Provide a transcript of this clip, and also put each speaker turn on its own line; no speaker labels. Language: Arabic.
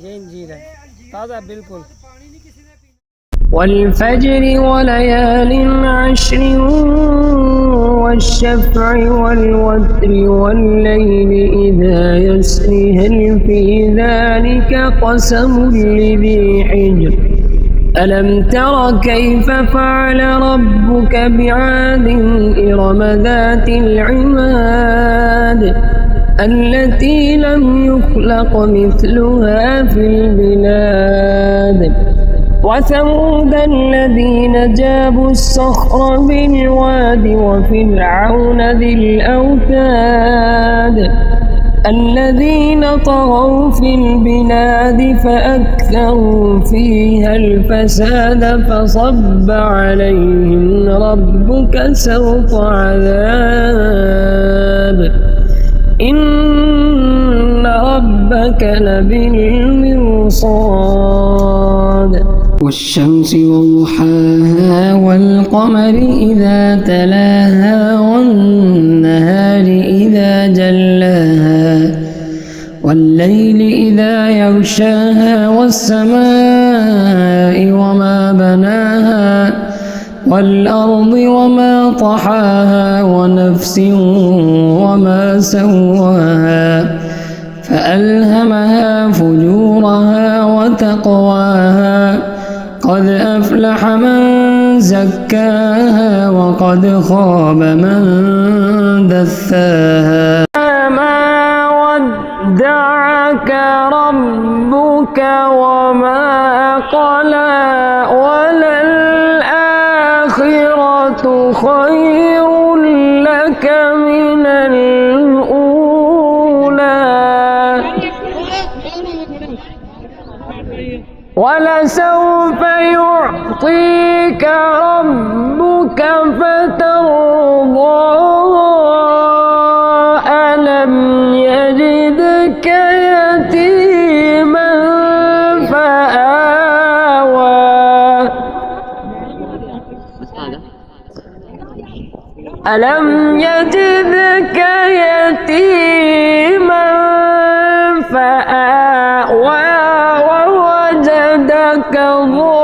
ये इंजीर है, ताज़ा बिल्कुल।
والفجر وليال عشر والشفع والوتر والليل إذا يسر هل في ذلك قسم لذي حجر ألم تر كيف فعل ربك بعاد إرم ذات العماد التي لم يخلق مثلها في البلاد وثمود الذين جابوا الصخر بالواد وفرعون ذي الأوتاد الذين طغوا في البلاد فأكثروا فيها الفساد فصب عليهم ربك سوط عذاب إن ربك لبالمرصاد والشمس وضحاها والقمر إذا تلاها والنهار إذا جلاها والليل إذا يغشاها والسماء وما بناها والأرض وما طحاها ونفس وما سواها فألهمها فجورها وتقواها قد أفلح من زكاها وقد خاب من دثاها ما ودعك ربك وما قلى وللآخرة خير لك من الأولى ولسوف يعطيك ربك فترضى ألم يجدك يتيما فآوى ألم يجدك يتيما فآوى ووجدك ضالا